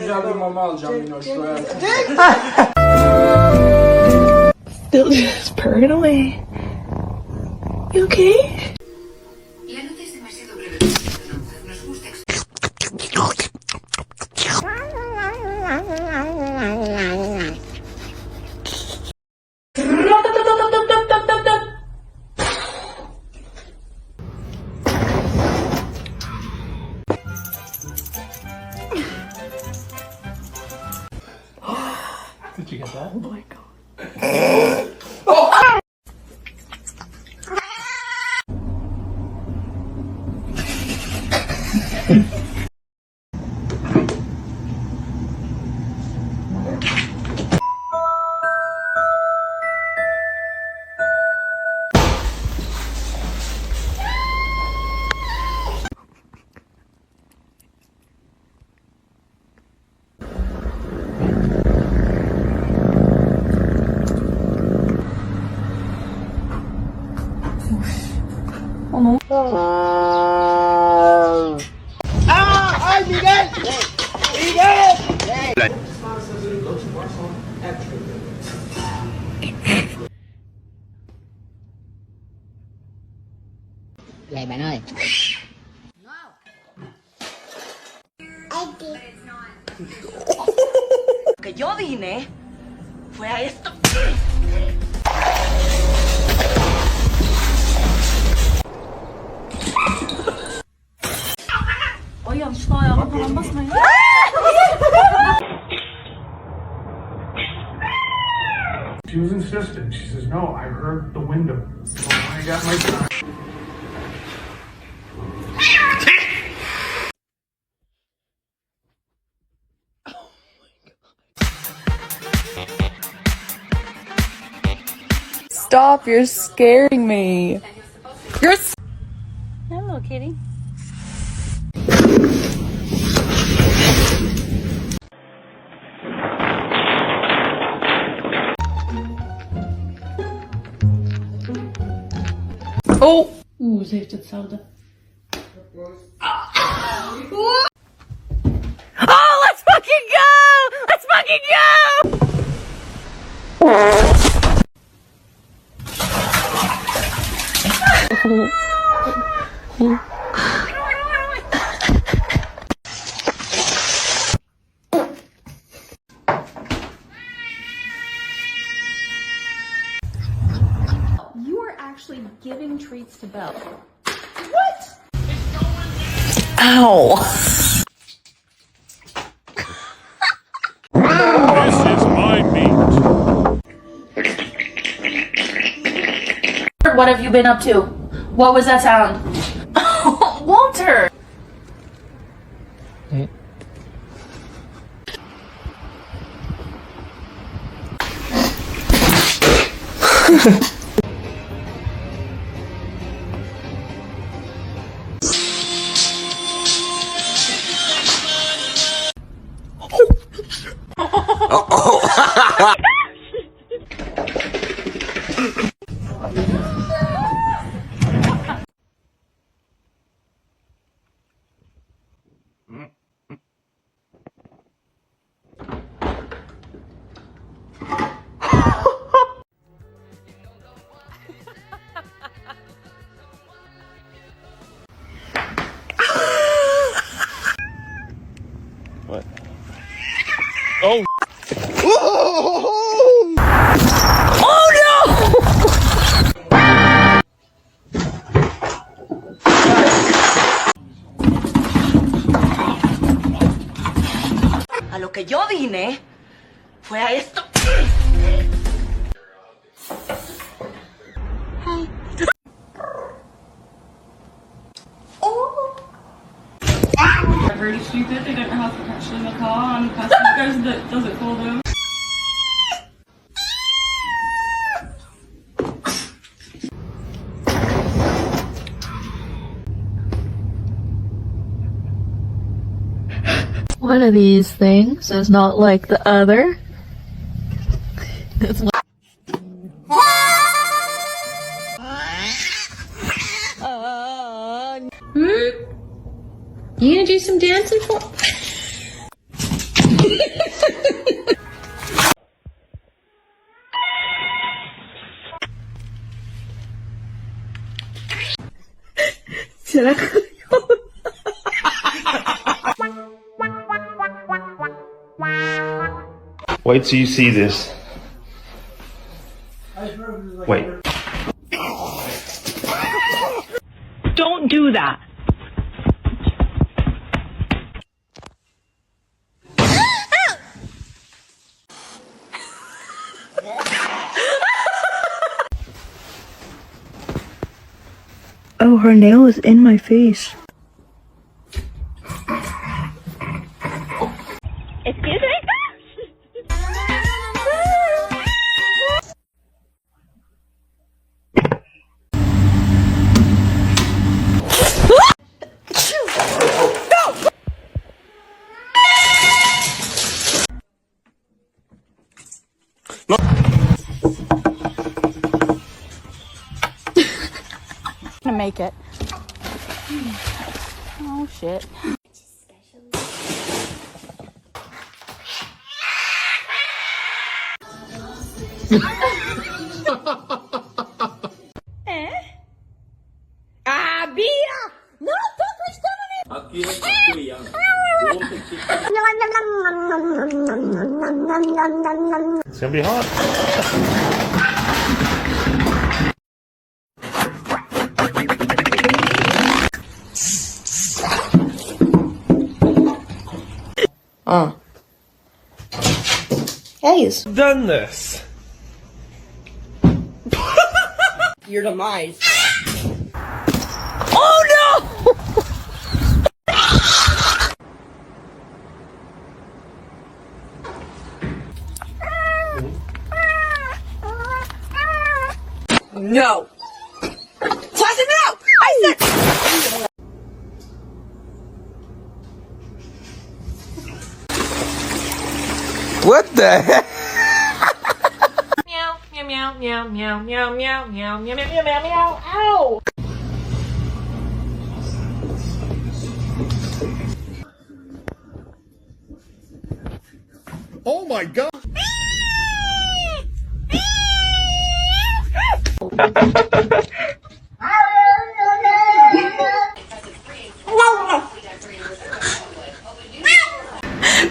güzel bir mama alacağım Minoş. Still just purring away. You okay? Did you get that? Oh my god. ¡Ay, Miguel! ¡Miguel! Vậy bạn ơi. Que yo vine fue a esto. Ay yanlışlıkla ayağıma falan basmayın. She was insistent. She says, no, I heard the window. So I got my time. Stop, you're scaring me. You're Hello, kitty. Oh! Ze heeft hetzelfde. Oh, let's fucking go! Let's fucking go! You are actually giving treats to Belle. What? Ow. This is my meat. What have you been up to? What was that sound? Walter! What? Oh! Oh no! A lo que yo vine fue a esto. They're very stupid. They don't know how to catch in the car, and the person that goes that does it for them. One of these things is not like the other. It's like You gonna do some dancing for? Wait till you see this. Wait. Don't do that. Oh, her nail is in my face. Excuse me? Gonna make it. Oh shit. It's gonna be hot. Guys. Done this. Your demise. No. Classic, no! I said. What the heck? Meow, meow, meow, meow, meow, meow, meow, meow, meow, meow, meow, meow, ow! Oh my god.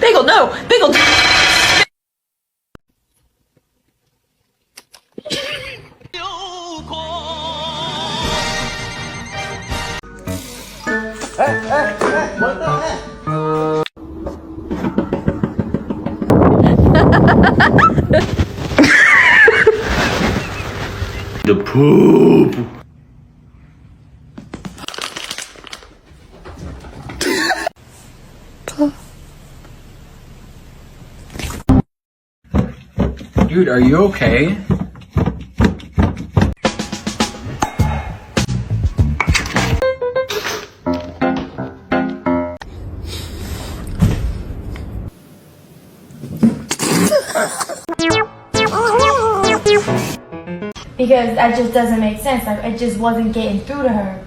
Bagel, no! Bagel! The poop. Dude, are you okay? Because that just doesn't make sense. Like, it just wasn't getting through to her.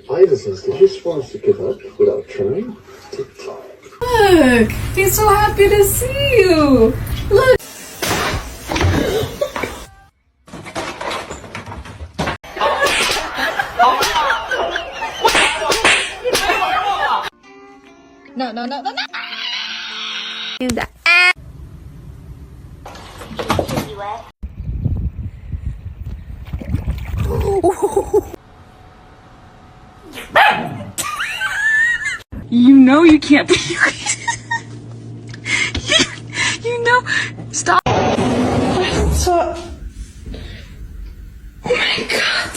Iversons, did you just want us to give up without trying? Look, he's so happy to see you. Look. No, no, no, no, no! Do that. You know you can't be. You know. Stop. Stop. Oh my god.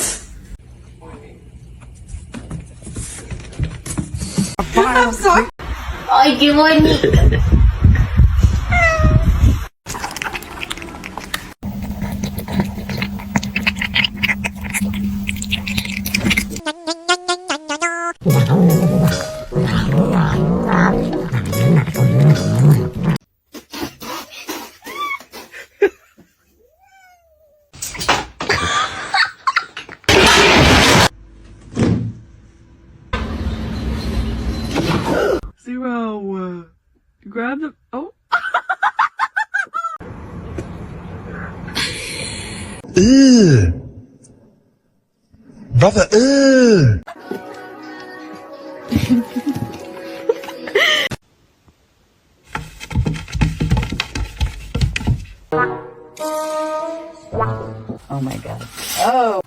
I'm sorry. Ay, qué bonito. Zero. Grab the. Oh. Brother, Oh my god. Oh.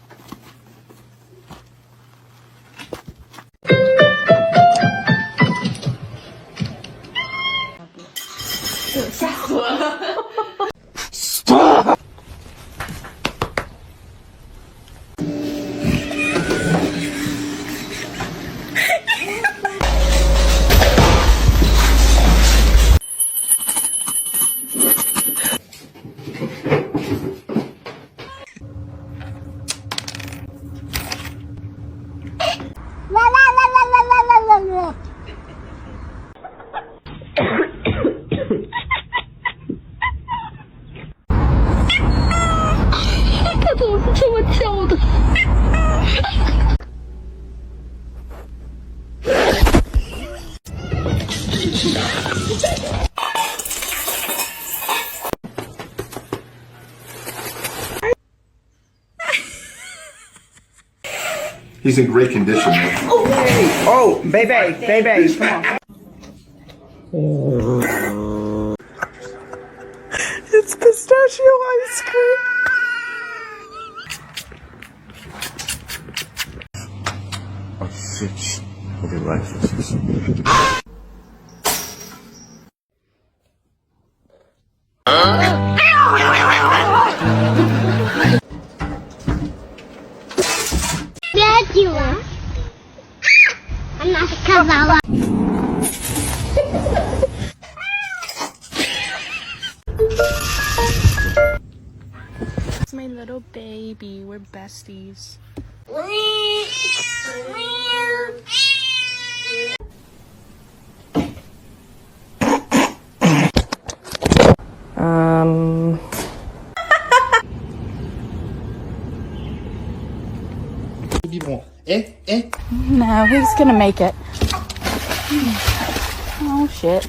He's in great condition. Oh, baby, come on. it's pistachio ice cream. Oh shit! Okay, right. I'm not a cavalla. It's my little baby. We're besties. No, he's gonna make it. Oh shit.